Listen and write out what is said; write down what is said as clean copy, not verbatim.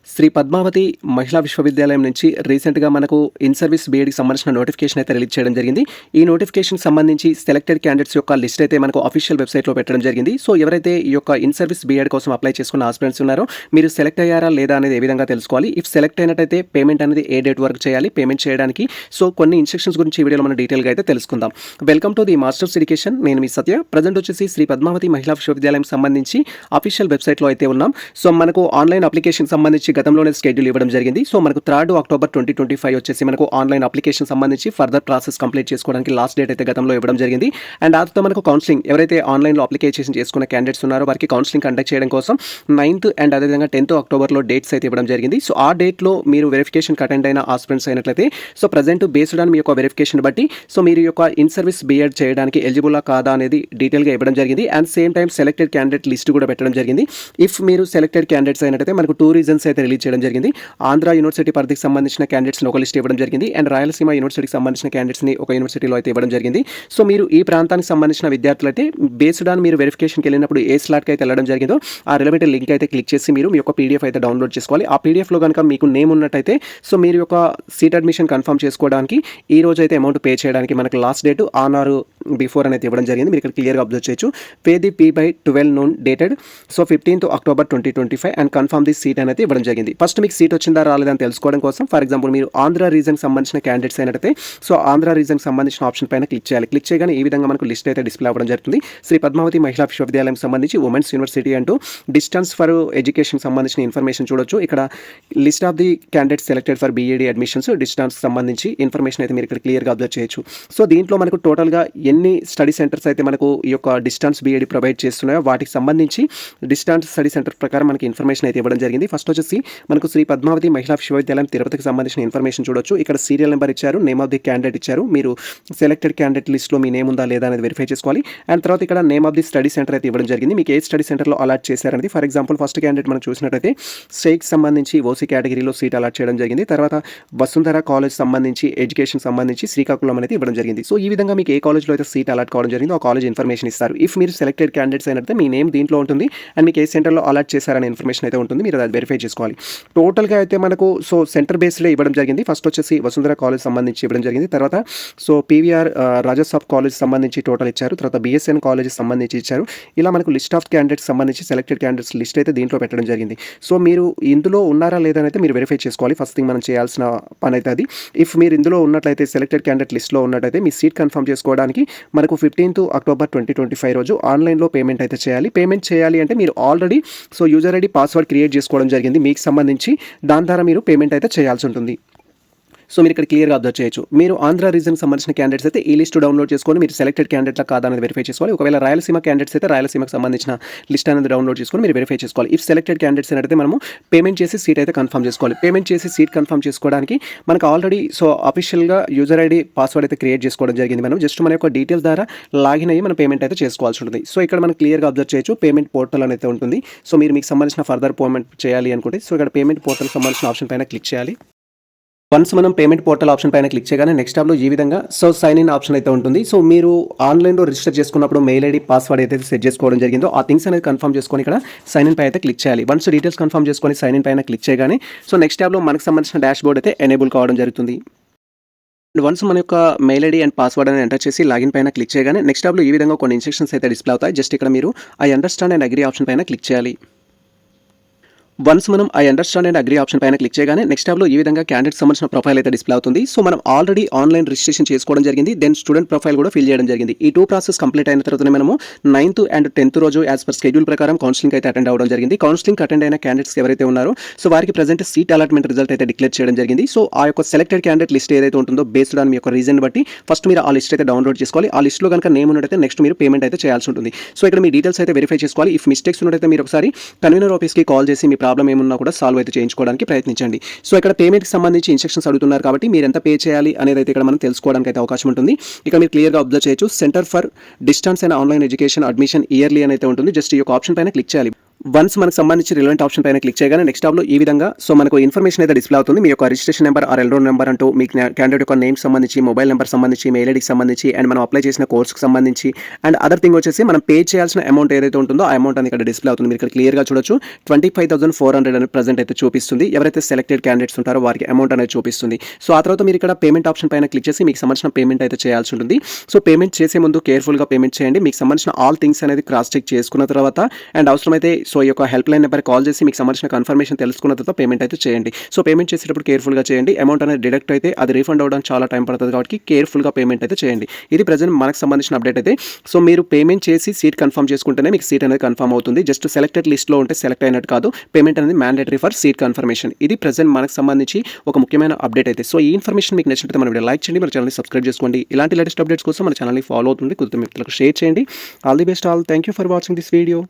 శ్రీ పద్మావతి మహిళా విశ్వవిద్యాలయం నుంచి రీసెంట్‌గా మనకు ఇన్ సర్వీస్ బీఎడ్‌కి సంబంధించిన నోటిఫికేషన్ అయితే రిలీజ్ చేయడం జరిగింది. ఈ నోటిఫికేషన్‌కి సంబంధించి సెలెక్టెడ్ క్యాండిడేట్స్ యొక్క లిస్ట్ అయితే మనకు అఫీషియల్ వెబ్‌సైట్‌లో పెట్టడం జరిగింది. సో ఎవరైతే ఈ యొక్క ఇన్ సర్వీస్ బీఎడ్ కోసం అప్లై చేసుకున్న ఆస్పిరెంట్స్ ఉన్నారో మీరు సెలెక్ట్ అయ్యారా లేదా అనేది ఏ విధంగా తెలుసుకోవాలి. ఇఫ్ సెలెక్ట్ అయినట్టయితే పేమెంట్ అనేది ఏ డేట్ వరకు చేయాలి పేమెంట్ చేయడానికి. సో కొన్ని ఇన్‌స్ట్రక్షన్స్ గురించి ఈ వీడియోలో మనం డీటెయిల్‌గా అయితే తెలుసుకుందాం. Welcome to the masters education. నేను మీ సత్య. ప్రెజెంట్ వచ్చేసి శ్రీ పద్మావతి మహిళా విశ్వవిద్యాలయం సంబంధించి అఫీషియల్ వెబ్‌సైట్‌లో అయితే ఉన్నాం. సో మనకు ఆన్‌లైన్ అప్లికేషన్ సంబంధించి గతంలోనే షెడ్యూల్ ఇవ్వడం జరిగింది. సో మనకు 3 అక్టోబర్ 2025 వచ్చేసి మనకు ఆన్లైన్ అప్లికేషన్ సంబంధించి ఫర్దర్ ప్రాసెస్ కంప్లీట్ చేసుకోవడానికి లాస్ట్ డేట్ అయితే గతంలో ఇవ్వడం జరిగింది. అండ్ ఆ తర్వాత మనకు కౌన్సిలింగ్ ఎవరైతే ఆన్లైన్లో అప్లికేషన్ చేసుకున్న క్యాండిడేట్స్ ఉన్నారో వారికి కౌన్సిలింగ్ కండక్ట్ చేయడం కోసం 9th అండ్ అదేవిధంగా 10th అక్టోబర్లో డేట్స్ అయితే ఇవ్వడం జరిగింది. సో ఆ డేట్లో మీరు వెరిఫికేషన్ అటెండ్ అయిన ఆస్పిరెంట్స్ అయినట్లయితే so present based on me యొక్క వెరిఫికేషన్ బట్టి సో మీరు యొక్క ఇన్ సర్వీస్ బీఎడ్ చేయడానికి ఎలిజిబులా కాదా అనేది డీటెయిల్గా ఇవ్వడం జరిగింది. And same time selected candidate list కూడా పెట్టడం జరిగింది. ఇఫ్ మీరు సెలెక్టెడ్ క్యాండిడేట్స్ అయినట్లయితే మనకు 2 రీజన్స్ అయితే రిలీజ్ చేయడం జరిగింది. ఆంధ్ర యూనివర్సిటీ పరిధికి సంబంధించిన క్యాండిడేట్స్ని ఒక లిస్ట్ ఇవ్వడం జరిగింది. అండ్ రాయలసీమ యూనివర్సిటీకి సంబంధించిన క్యాండిడేట్స్ని ఒక యూనివర్సిటీలో అయితే ఇవ్వడం జరిగింది. సో మీరు ఈ ప్రాంతానికి సంబంధించిన విద్యార్థులు అయితే బేస్డ్ ఆన్ మీరు వెరిఫికేషన్కి వెళ్ళినప్పుడు ఏ స్లాట్కి అయితే వెళ్ళడం జరిగిందో ఆ రిలేటెడ్ లింక్ అయితే క్లిక్ చేసి మీరు మీ యొక్క పీడిఎఫ్ అయితే డౌన్లోడ్ చేసుకోవాలి. ఆ పీడిఎఫ్లో కనుక మీకు నేమ్ ఉన్నట్టయితే సో మీరు యొక్క సీట్ అడ్మిషన్ కన్ఫర్మ్ చేసుకోవడానికి ఈ రోజు అయితే అమౌంట్ పే చేయడానికి మనకు last date on are before అనేది ఇవ్వడం జరిగింది. మీరు ఇక్కడ క్లియర్గా అబ్జర్వ్ చేయొచ్చు. Pay the P by 12 noon dated so 15th October 2025 and confirm the seat అనేది ఇవ్వడం జరిగింది. ఫస్ట్ మీకు సీట్ వచ్చిందా రాలేదని తెలుసుకోవడం కోసం ఫర్ ఎగ్జాంపుల్ మీరు ఆంధ్ర రీజన్కి సంబంధించిన క్యాండిడేట్స్ అయినట్టయితే సో ఆంధ్ర రీజన్కి సంబంధించిన ఆప్షన్ పైన క్లిక్ చేయాలి. క్లిక్ చేయగానే ఈ విధంగా మనకు లిస్ట్ అయితే డిస్ప్లే అవ్వడం జరుగుతుంది. శ్రీ పద్మావతి మహిళా విశ్వవిద్యాలయం సంబంధించి ఉమెన్స్ యూనివర్సిటీ అంటూ డిస్టెన్స్ ఫర్ ఎడ్యుకేషన్ సంబంధించిన ఇన్ఫర్మేషన్ చూడొచ్చు. ఇక్కడ list of the candidates selected for BEd admissions distance సంబంధించి ఇన్ఫర్మేషన్ అయితే మీరు ఇక్కడ క్లియర్గా అబ్జర్వ్ చేయొచ్చు. సో దీంట్లో మనకు టోటల్గా ఎన్ని స్టడీ సెంటర్స్ అయితే మనకు ఈ యొక్క డిస్టెన్స్ బీఈడీ ప్రొవైడ్ చేస్తున్నాయో వాటికి సంబంధించి డిస్టెన్స్ స్టడీ సెంటర్ ప్రకారం మనకి ఇన్ఫర్మేషన్ అయితే ఇవ్వడం జరిగింది. ఫస్ట్ వచ్చేసి మనకు శ్రీ పద్మావతి మహిళా విశ్వవిద్యాలయం తిరుపతికి సంబంధించిన ఇన్ఫర్మేషన్ చూడొచ్చు. ఇక్కడ సీరియల్ నెంబర్ ఇచ్చారు, నేమ్ ఆఫ్ ది క్యాండిడేట్ ఇచ్చారు. మీరు సెలెక్టెడ్ క్యాండిడేట్ లిస్ట్లో మీ నేమ్ ఉందా లేదా అనేది వెరిఫై చేసుకోవాలి. అండ్ తర్వాత ఇక్కడ name of the study centre అయితే ఇవ్వడం జరిగింది. మీకు ఏ స్టడీ సెంటర్లో అలాట్ చేశారనేది ఫర్ ఎగ్జాంపుల్ ఫస్ట్ క్యాండిడేట్ మనం చూసినట్టయితే స్టేట్కి సంబంధించి ఓసీ కేటగిరీలో సీట్ అలాట్ చేయడం జరిగింది. తర్వాత వసుంధర కాలేజ్ సంబంధించి ఎడ్యుకేషన్ సంబంధించి శ్రీకాకుళం అనేది ఇవ్వడం జరిగింది. సో ఈ విధంగా మీకు ఏ కాలేజ్లో అయితే సీట్ అలాట్ కావడం జరిగిందో ఆ కాలేజ్ ఇన్ఫర్మేషన్ ఇస్తారు. ఇఫ్ మీరు సెలెక్టెడ్ క్యాండిడేట్స్ అయినట్లయితే మీ నేమ్ దీంట్లో ఉంటుంది అండ్ మీకు ఏ సెంటర్లో అలాట్ చేశారనే ఇన్ఫర్మేషన్ అయితే ఉంటుంది. మీరు అది వెరిఫై చేసుకోవాలి. టోటల్గా అయితే మనకు సో సెంటర్ బేస్డ్లో ఇవ్వడం జరిగింది. ఫస్ట్ వచ్చేసి వసుంధర కాలేజ్ సంబంధించి ఇవ్వడం జరిగింది. తర్వాత సో పీవీఆర్ రాజసాబ్ కాలేజ్ సంబంధించి టోటల్ ఇచ్చారు. తర్వాత బిఎస్ఎన్ కాలేజ్ సంబంధించి ఇచ్చారు. ఇలా మనకు లిస్ట్ ఆఫ్ క్యాండిడేట్స్ సంబంధించి సెలెక్టెడ్ క్యాండిడేట్స్ లిస్ట్ అయితే దీంట్లో పెట్టడం జరిగింది. సో మీరు ఇందులో ఉన్నారా లేదా అయితే మీరు వెరిఫై చేసుకోవాలి. ఫస్ట్ థింగ్ మనం చేయాల్సిన పని అయితే అది. ఇఫ్ మీరు ఇందులో ఉన్నట్లయితే సెలెక్టెడ్ క్యాండిడేట్ లిస్ట్లో ఉన్నట్టయితే మీ సీట్ కన్ఫర్మ్ చేసుకోవడానికి మనకు 15th October 2025 రోజు ఆన్లైన్లో పేమెంట్ అయితే చేయాలి. పేమెంట్ చేయాలి అంటే మీరు already so user ID password create చేసుకోవడం జరిగింది మీకు సంబంధించి. దాని ద్వారా మీరు పేమెంట్ అయితే చేయాల్సి ఉంటుంది. సో మీరు ఇక్కడ క్లియర్గా అబ్జర్వ్ చేయొచ్చు. మీరు ఆంధ్ర రీజన్కి సంబంధించిన క్యాండిడేట్స్ అయితే ఈ లిస్ట్ డౌన్లోడ్ చేసుకొని మీరు సెలెక్టెడ్ క్యాండిడేట్లా కాదా అనేది వెరిఫై చేసుకోవాలి. ఒకవేళ రాయలసీమ క్యాండిడేట్స్ అయితే రాయలసీమకు సంబంధించిన లిస్ట్ అనేది డౌన్లోడ్ చేసుకొని మీరు వెరిఫై చేసుకోవాలి. ఇఫ్ సెలెక్టెడ్ క్యాండిడేట్స్ అయితే మనము పేమెంట్ చేసి సీట్ అయితే కన్ఫర్మ్ చేసుకోవాలి. పేమెంట్ చేసి సీట్ కన్ఫర్మ్ చేసుకోవడానికి మనకు ఆల్రెడీ సో అఫీషియల్గా యూజర్ ఐడి పాస్వర్డ్ అయితే క్రియేట్ చేసుకోవడం జరిగింది. మనం జస్ట్ మన యొక్క డీటెయిల్స్ ద్వారా లాగిన్ అయ్యి మనం పేమెంట్ అయితే చేసుకోవాల్సి ఉంటుంది. సో ఇక్కడ మనం క్లియర్గా అబ్జర్వ్ చేయొచ్చు. పేమెంట్ పోర్టల్ అనేది ఉంటుంది. సో మీరు మీకు సంబంధించిన ఫర్దర్ పేమెంట్ చేయాలి అనుకుంటే సో ఇక్కడ పేమెంట్ పోర్టల్ సంబంధించిన ఆప్షన్ పైన క్లిక్ చేయాలి. వన్స్ మనం పేమెంట్ పోర్టల్ ఆప్షన్ పైన క్లిక్ చేయగానే నెక్స్ట్ టాబ్లో ఈ విధంగా సో సైన్ ఇన్ ఆప్షన్ అయితే ఉంటుంది. సో మీరు ఆన్లైన్లో రిజిస్టర్ చేసుకున్నప్పుడు మెయిల్ ఐడి పాస్వర్డ్ అయితే సెట్ చేసుకోవడం జరిగిందో ఆ థింగ్స్ అనేది కన్ఫర్మ్ చేసుకొని ఇక్కడ సైన్ ఇన్ పై అయితే క్లిక్ చేయాలి. వన్స్ డీటెయిల్స్ కన్ఫర్మ్ చేసుకొని సైన్ ఇన్ పైన క్లిక్ చేయగానే సో నెక్స్ట్ టాబ్లో మనకు సంబంధించిన డాష్ బోర్డ్ అయితే ఎనేబుల్ కావడం జరుగుతుంది. వన్స్ మన యొక్క మెయిల్ ఐడి అండ్ పాస్వర్డ్ అని ఎంటర్ చేసి లాగిన్ పైన క్లిక్ చేయగానే నెక్స్ట్ టాబ్లో ఈ విధంగా కొన్ని ఇన్స్ట్రక్షన్స్ అయితే డిస్ప్లే అవుతాయి. జస్ట్ ఇక్కడ మీరు I understand and agree option పైన క్లిక్ చేయాలి. వన్స్ మనం I understand and agree option పైన క్లిక్ చేయగానే నెక్స్ట్ టాబ్లో ఈ విధంగా క్యాండిడేట్ సంబంధించిన ప్రొఫైల్ అయితే డిస్ప్లే అవుతుంది. సో మనం ఆల్రెడీ ఆన్లైన్ రిజిస్ట్రేషన్ చేసుకోవడం జరిగింది. దెన్ స్టూడెంట్ ప్రొఫైల్ కూడా ఫిల్ చేయడం జరిగింది. ఈ 2 ప్రాసెస్ కంప్లీట్ అయిన తర్వాత మనము 9th and 10th రోజు యాజ్ పర్ షెడ్యూల్ ప్రకారం కౌన్సిలింగ్ అయితే అటెండ్ అవ్వడం జరిగింది. కౌన్సిలింగ్ అటెండ్ అయిన క్యాండిడేట్స్ ఎవరైతే ఉన్నారో సో వారికి ప్రజెంట్ సీట్ అలాట్మెంట్ రిజల్ట్ అయితే డిక్లేర్ చేయడం జరిగింది. సో ఆ యొక్క సెలెక్టెడ్ క్యాండిడేట్ లిస్ట్ ఏదైతే ఉంటుందో బేస్డ్ ఆన్ మీ యొక్క రీజన్ బట్టి ఫస్ట్ మీరు ఆ లిస్ట్ అయితే డౌన్లోడ్ చేసుకోవాలి. ఆ లిస్ట్లో కనుక నేమ్ ఉన్నట్టయితే నెక్స్ట్ మీరు పేమెంట్ అయితే చేయాల్సి ఉంటుంది. సో ఇక్కడ మీ డీటెయిల్స్ అయితే వెరిఫై చేసుకోవాలి. ఇఫ్ మిస్టేక్స్ ఉన్నట్టయితే మీరు ఒకసారి కన్వీనర్ ఆఫీస్కి కాల్ చేసి మీ ప్రాబ్లం ఏమున్నా కూడా సాల్వ్ అయితే చేయించుకోవడానికి ప్రయత్నించండి. సో ఇక్కడ పేమెంట్కి సంబంధించి ఇన్స్ట్రక్షన్స్ అడుగుతున్నారు కాబట్టి మీరు ఎంత పే చేయాలి అనేది అయితే ఇక్కడ మనం తెలుసుకోవడానికి అయితే అవకాశం ఉంటుంది. ఇక్కడ మీరు క్లియర్గా అబ్జర్వ్ చేయొచ్చు. Centre for distance and online education admission yearly అని అయితే ఉంటుంది. జస్ట్ ఈ యొక్క ఆప్షన్ పైన క్లిక్ చేయాలి. వన్స్ మనకు సంబంధించి రిలవెంట్ ఆప్షన్ పైన క్లిక్ చేయగానే నెక్స్ట్ టాబ్లో ఈ విధంగా సో మనకు ఇన్ఫర్మేషన్ అయితే డిస్ప్లే అవుతుంది. మీ యొక్క రిజిస్ట్రేషన్ నెంబర్ ఆర్ ఎల్రోల్ నెంబర్ అంటూ మీ క్యాండిడేట్ యొక్క నేమ్ సంబంధించి, మొబైల్ నెంబర్ సంబంధించి, మెయిల్ ఐడికి సంబంధించి అండ్ మనం అప్లై చేసిన కోర్సుకి సంబంధించి అండ్ అదర్ థింగ్ వచ్చేసి మనం పే చేయాల్సిన అమౌంట్ ఏదైతే ఉంటుందో ఆ అమౌంట్ అనేది ఇక్కడ డిస్ప్లే అవుతుంది. మీరు ఇక్కడ క్లియర్గా చూడొచ్చు 25,400 అనేది ప్రజెంట్ అయితే చూపిస్తుంది. ఎవరైతే సెలెక్టెడ్ క్యాండిడేట్స్ ఉంటారో వారికి అమౌంట్ అనేది చూపిస్తుంది. సో ఆ తర్వాత మీరు ఇక్కడ పేమెంట్ ఆప్షన్ పైన క్లిక్ చేసి మీకు సంబంధించిన పేమెంట్ అయితే చేయాల్సి ఉంటుంది. సో పేమెంట్ చేసే ముందు కేర్ఫుల్గా పేమెంట్ చేయండి. మీకు సంబంధించిన ఆల్ థింగ్స్ అనేది క్రాస్ చెక్ చేసుకున్న తర్వాత అండ్ అవసరమైతే సో ఈ యొక్క హెల్ప్ లైన్ నెంబర్ కాల్ చేసి మీకు సంబంధించిన కన్ఫర్మేషన్ తెలుసుకున్న తర్వాత పేమెంట్ అయితే చేయండి. సో పేమెంట్ చేసేటప్పుడు కేర్ఫుల్గా చేయండి. అమౌంట్ అనేది డిడక్ట్ అయితే అది రీఫండ్ అవ్వడానికి చాలా టైం పడుతుంది కాబట్టి కేర్ఫుల్గా పేమెంట్ అయితే చేయండి. ఇది ప్రజెంట్ మనకు సంబంధించిన అప్డేట్ అయితే. సో మీరు పేమెంట్ చేసి సీట్ కన్ఫర్మ్ చేసుకుంటేనే మీకు సీట్ అనేది కన్ఫర్మ్ అవుతుంది. జస్ట్ సెలెక్టెడ్ లిస్ట్లో ఉంటే సెలెక్ట్ అయినట్టు కాదు. పేమెంట్ అనేది మ్యాండేటరీ ఫర్ సీట్ కన్ఫర్మేషన్. ఇది ప్రజెంట్ మనకు సంబంధించి ఒక ముఖ్యమైన అప్డేట్ అయితే. సో ఈ ఇన్ఫర్మేషన్ మీకు నచ్చినట్టు మన వీడియో లైక్ చేయండి, మన ఛానల్ని సబ్స్క్రైబ్ చేసుకోండి. ఇలాంటి లేటెస్ట్ అప్డేట్స్ కోసం మన ఛానల్ని ఫాలో అవుతుంది, కుదిరితే మిత్రులకు షేర్ చేయండి. All the best all. Thank you for watching this video.